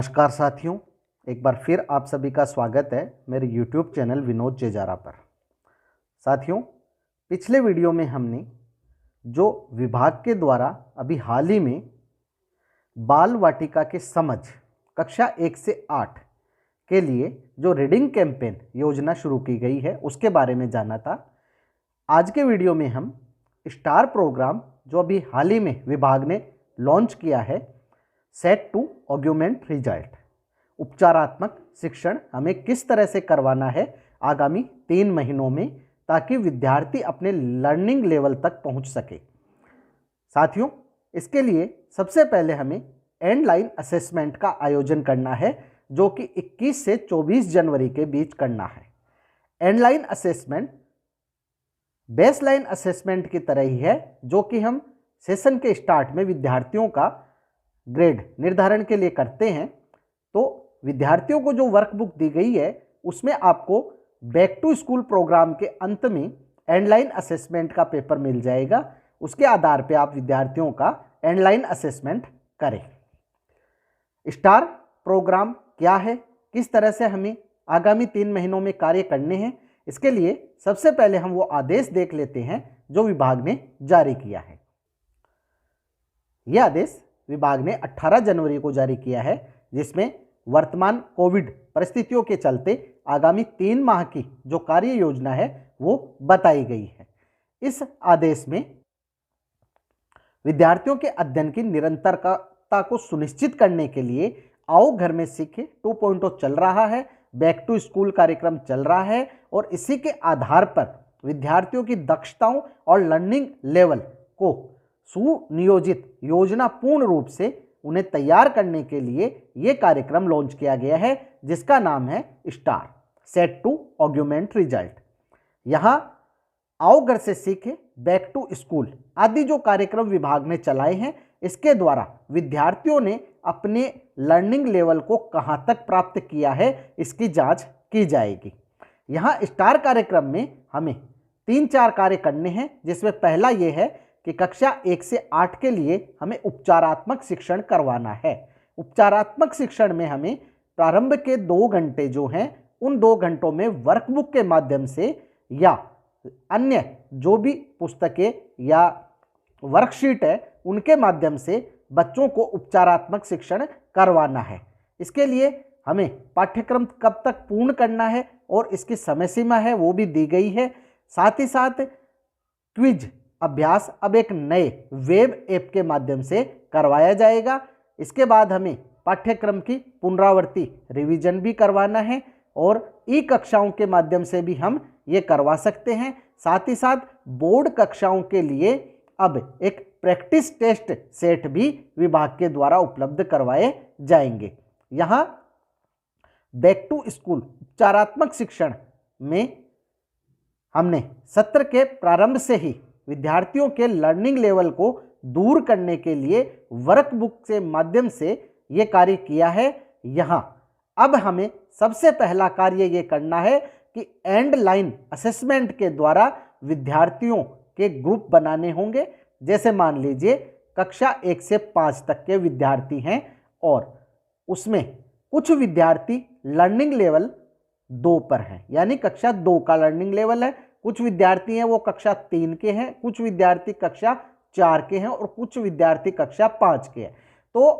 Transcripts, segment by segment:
नमस्कार साथियों, एक बार फिर आप सभी का स्वागत है मेरे YouTube चैनल विनोद जेजारा पर। साथियों, पिछले वीडियो में हमने जो विभाग के द्वारा अभी हाल ही में बाल वाटिका के समझ कक्षा 1 से 8 के लिए जो रीडिंग कैंपेन योजना शुरू की गई है उसके बारे में जाना था। आज के वीडियो में हम स्टार प्रोग्राम जो अभी हाल ही में विभाग ने लॉन्च किया है, सेट टू ऑग्यूमेंट रिजल्ट, उपचारात्मक शिक्षण हमें किस तरह से करवाना है आगामी 3 महीनों में, ताकि विद्यार्थी अपने लर्निंग लेवल तक पहुंच सके। साथियों, इसके लिए सबसे पहले हमें एंड लाइन असेसमेंट का आयोजन करना है, जो कि 21 से 24 जनवरी के बीच करना है। And line assessment base line assessment की तरह ही है, जो कि हम सेशन के स्टार्ट में विद्यार्थियों का ग्रेड निर्धारण के लिए करते हैं। तो विद्यार्थियों को जो वर्कबुक दी गई है उसमें आपको बैक टू स्कूल प्रोग्राम के अंत में एंडलाइन असेसमेंट का पेपर मिल जाएगा। उसके आधार पे आप विद्यार्थियों का एंडलाइन असेसमेंट करें। स्टार प्रोग्राम क्या है, किस तरह से हमें आगामी 3 महीनों में कार्य करने हैं, इसके लिए सबसे पहले हम वो आदेश देख लेते हैं जो विभाग ने जारी किया है। यह आदेश विभाग ने 18 जनवरी को जारी किया है, जिसमें वर्तमान कोविड परिस्थितियों के चलते आगामी 3 माह की जो कार्य योजना है वो बताई गई है। इस आदेश में विद्यार्थियों के अध्ययन की निरंतरता को सुनिश्चित करने के लिए आओ घर में सीखे 2.0 चल रहा है, बैक टू स्कूल कार्यक्रम चल रहा है, और इसी के आधार पर विद्यार्थियों की दक्षताओं और लर्निंग लेवल को सुनियोजित योजना पूर्ण रूप से उन्हें तैयार करने के लिए ये कार्यक्रम लॉन्च किया गया है, जिसका नाम है STAR, set to augment result. यहाँ आओ घर से सीखे, बैक टू स्कूल आदि जो कार्यक्रम विभाग ने चलाए हैं, इसके द्वारा विद्यार्थियों ने अपने लर्निंग लेवल को कहाँ तक प्राप्त किया है इसकी जांच की जाएगी। यहाँ स्टार कार्यक्रम में हमें 3-4 कार्य करने हैं, जिसमें पहला ये है कि कक्षा 1 से 8 के लिए हमें उपचारात्मक शिक्षण करवाना है। उपचारात्मक शिक्षण में हमें प्रारंभ के 2 घंटे जो हैं, उन 2 घंटों में वर्कबुक के माध्यम से या अन्य जो भी पुस्तकें या वर्कशीट है उनके माध्यम से बच्चों को उपचारात्मक शिक्षण करवाना है। इसके लिए हमें पाठ्यक्रम कब तक पूर्ण करना है और इसकी समय सीमा है वो भी दी गई है। साथ ही साथ क्विज अभ्यास अब एक नए वेब ऐप के माध्यम से करवाया जाएगा। इसके बाद हमें पाठ्यक्रम की पुनरावृत्ति रिवीजन भी करवाना है, और ई कक्षाओं के माध्यम से भी हम ये करवा सकते हैं। साथ ही साथ बोर्ड कक्षाओं के लिए अब एक प्रैक्टिस टेस्ट सेट भी विभाग के द्वारा उपलब्ध करवाए जाएंगे। यहाँ बैक टू स्कूल उपचारात्मक शिक्षण में हमने सत्र के प्रारंभ से ही विद्यार्थियों के लर्निंग लेवल को दूर करने के लिए वर्कबुक के माध्यम से ये कार्य किया है। यहाँ अब हमें सबसे पहला कार्य ये करना है कि एंड लाइन असेसमेंट के द्वारा विद्यार्थियों के ग्रुप बनाने होंगे। जैसे मान लीजिए कक्षा 1 से 5 तक के विद्यार्थी हैं और उसमें कुछ विद्यार्थी लर्निंग लेवल 2 पर हैं, यानी कक्षा 2 का लर्निंग लेवल है। कुछ विद्यार्थी हैं वो कक्षा 3 के हैं, कुछ विद्यार्थी कक्षा 4 के हैं और कुछ विद्यार्थी कक्षा 5 के हैं। तो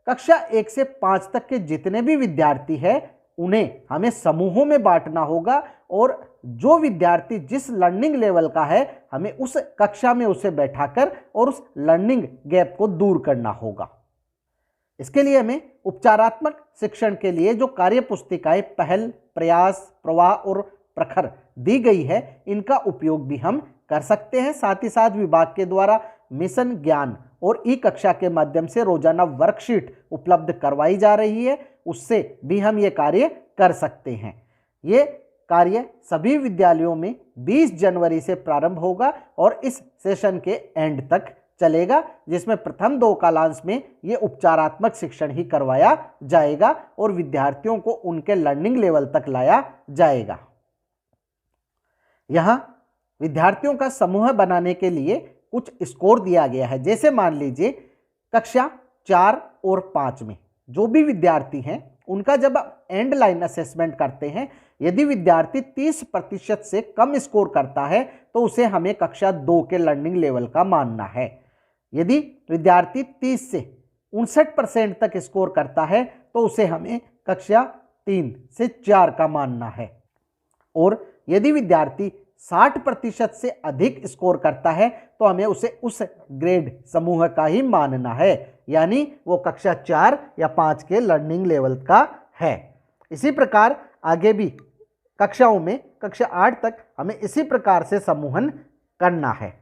कक्षा 1 से 5 तक के जितने भी विद्यार्थी हैं उन्हें हमें समूहों में बांटना होगा, और जो विद्यार्थी जिस लर्निंग लेवल का है हमें उस कक्षा में उसे बैठाकर और उस लर्निंग गैप को दूर करना होगा। इसके लिए हमें उपचारात्मक शिक्षण के लिए जो कार्य पुस्तिकाएं पहल, प्रयास, प्रवाह और प्रखर दी गई है, इनका उपयोग भी हम कर सकते हैं। साथ ही साथ विभाग के द्वारा मिशन ज्ञान और ई कक्षा के माध्यम से रोजाना वर्कशीट उपलब्ध करवाई जा रही है, उससे भी हम ये कार्य कर सकते हैं। ये कार्य सभी विद्यालयों में 20 जनवरी से प्रारंभ होगा और इस सेशन के एंड तक चलेगा, जिसमें प्रथम 2 कालांश में ये उपचारात्मक शिक्षण ही करवाया जाएगा और विद्यार्थियों को उनके लर्निंग लेवल तक लाया जाएगा। यहाँ विद्यार्थियों का समूह बनाने के लिए कुछ स्कोर दिया गया है। जैसे मान लीजिए कक्षा 4 और 5 में जो भी विद्यार्थी हैं उनका जब एंड लाइन असेसमेंट करते हैं, यदि विद्यार्थी 30% से कम स्कोर करता है तो उसे हमें कक्षा 2 के लर्निंग लेवल का मानना है। यदि विद्यार्थी 30 से 59% तक स्कोर करता है तो उसे हमें कक्षा 3 से 4 का मानना है। और यदि विद्यार्थी 60% से अधिक स्कोर करता है तो हमें उसे उस ग्रेड समूह का ही मानना है, यानी वो कक्षा 4 या 5 के लर्निंग लेवल का है। इसी प्रकार आगे भी कक्षाओं में कक्षा 8 तक हमें इसी प्रकार से समूहन करना है।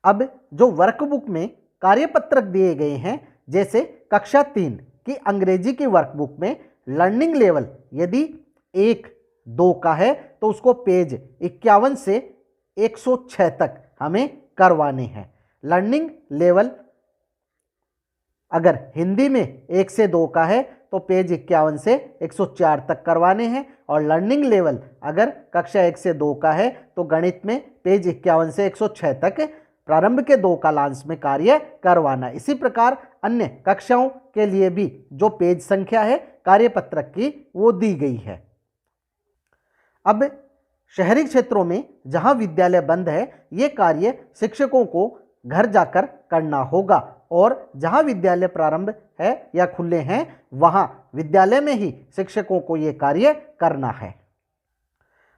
अब जो वर्कबुक में कार्यपत्रक दिए गए हैं, जैसे कक्षा 3 की अंग्रेजी की वर्कबुक में लर्निंग लेवल यदि 1-2 का है तो उसको पेज 51 से 106 तक हमें करवाने हैं। लर्निंग लेवल अगर हिंदी में 1 से 2 का है तो पेज 51 से 104 तक करवाने हैं, और लर्निंग लेवल अगर कक्षा 1 से 2 का है तो गणित में पेज 51 से 106 तक प्रारंभ के 2 कालांश में कार्य करवाना। इसी प्रकार अन्य कक्षाओं के लिए भी जो पेज संख्या है कार्यपत्रक की वो दी गई है। अब शहरी क्षेत्रों में जहां विद्यालय बंद है, ये कार्य शिक्षकों को घर जाकर करना होगा, और जहां विद्यालय प्रारंभ है या खुले हैं वहां विद्यालय में ही शिक्षकों को ये कार्य करना है।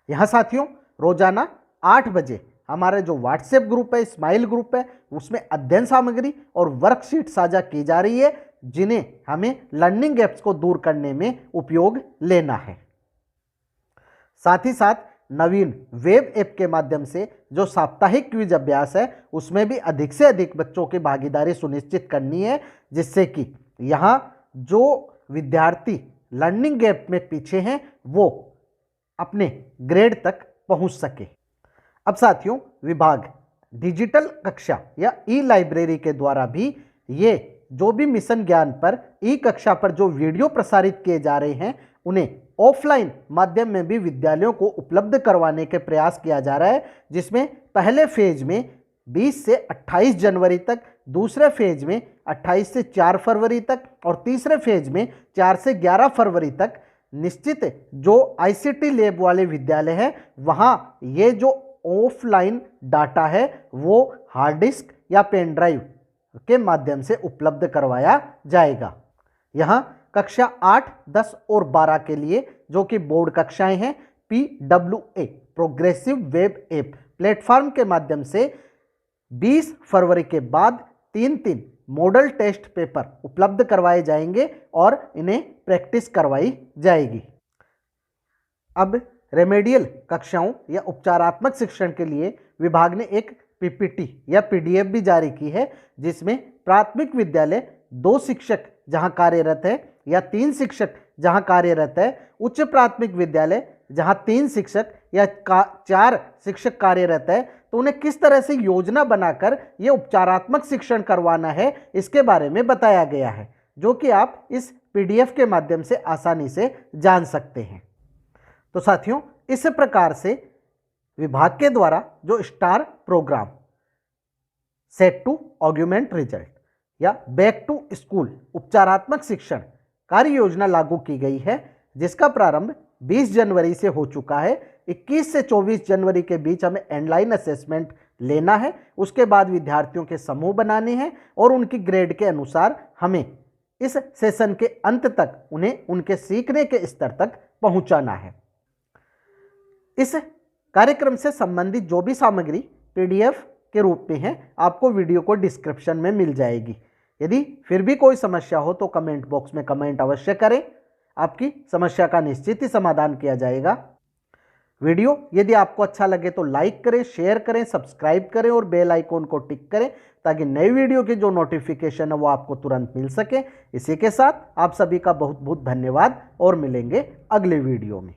यहां साथियों रोजाना 8 बजे हमारे जो व्हाट्सएप ग्रुप है, स्माइल ग्रुप है, उसमें अध्ययन सामग्री और वर्कशीट साझा की जा रही है, जिन्हें हमें लर्निंग गैप्स को दूर करने में उपयोग लेना है। साथ ही साथ नवीन वेब ऐप के माध्यम से जो साप्ताहिक क्विज अभ्यास है उसमें भी अधिक से अधिक बच्चों की भागीदारी सुनिश्चित करनी है, जिससे कि यहाँ जो विद्यार्थी लर्निंग गैप में पीछे हैं वो अपने ग्रेड तक पहुँच सके। अब साथियों विभाग डिजिटल कक्षा या ई लाइब्रेरी के द्वारा भी ये जो भी मिशन ज्ञान पर ई कक्षा पर जो वीडियो प्रसारित किए जा रहे हैं उन्हें ऑफलाइन माध्यम में भी विद्यालयों को उपलब्ध करवाने के प्रयास किया जा रहा है, जिसमें पहले फेज में 20 से 28 जनवरी तक, दूसरे फेज में 28 से 4 फरवरी तक और तीसरे फेज में 4 से 11 फरवरी तक निश्चित जो आईसीटी लैब वाले विद्यालय हैं वहाँ ये जो ऑफलाइन डाटा है वो हार्ड डिस्क या पेन ड्राइव के माध्यम से उपलब्ध करवाया जाएगा। यहाँ कक्षा 8, 10 और 12 के लिए जो कि बोर्ड कक्षाएं हैं, PWA progressive web app platform के माध्यम से 20 फरवरी के बाद 3 मॉडल टेस्ट पेपर उपलब्ध करवाए जाएंगे और इन्हें प्रैक्टिस करवाई जाएगी। अब रेमेडियल कक्षाओं या उपचारात्मक शिक्षण के लिए विभाग ने एक PPT या PDF भी जारी की है, जिसमें प्राथमिक विद्यालय 2 शिक्षक जहां कार्यरत है या 3 शिक्षक जहां कार्यरत है, उच्च प्राथमिक विद्यालय जहां 3 शिक्षक या 4 शिक्षक कार्यरत है, तो उन्हें किस तरह से योजना बनाकर ये उपचारात्मक शिक्षण करवाना है इसके बारे में बताया गया है, जो कि आप इस PDF के माध्यम से आसानी से जान सकते हैं। तो साथियों इस प्रकार से विभाग के द्वारा जो STAR programme set to augment result या बैक टू स्कूल उपचारात्मक शिक्षण कार्य योजना लागू की गई है, जिसका प्रारंभ 20 जनवरी से हो चुका है। 21 से 24 जनवरी के बीच हमें एंडलाइन असेसमेंट लेना है, उसके बाद विद्यार्थियों के समूह बनाने हैं और उनकी ग्रेड के अनुसार हमें इस सेशन के अंत तक उन्हें उनके सीखने के स्तर तक पहुंचाना है। इस कार्यक्रम से संबंधित जो भी सामग्री PDF के रूप में है आपको वीडियो को डिस्क्रिप्शन में मिल जाएगी। यदि फिर भी कोई समस्या हो तो कमेंट बॉक्स में कमेंट अवश्य करें, आपकी समस्या का निश्चित ही समाधान किया जाएगा। वीडियो यदि आपको अच्छा लगे तो लाइक करें, शेयर करें, सब्सक्राइब करें और बेल आइकॉन को टिक करें ताकि नई वीडियो की जो नोटिफिकेशन है वो आपको तुरंत मिल सके। इसी के साथ आप सभी का बहुत बहुत धन्यवाद और मिलेंगे अगले वीडियो में।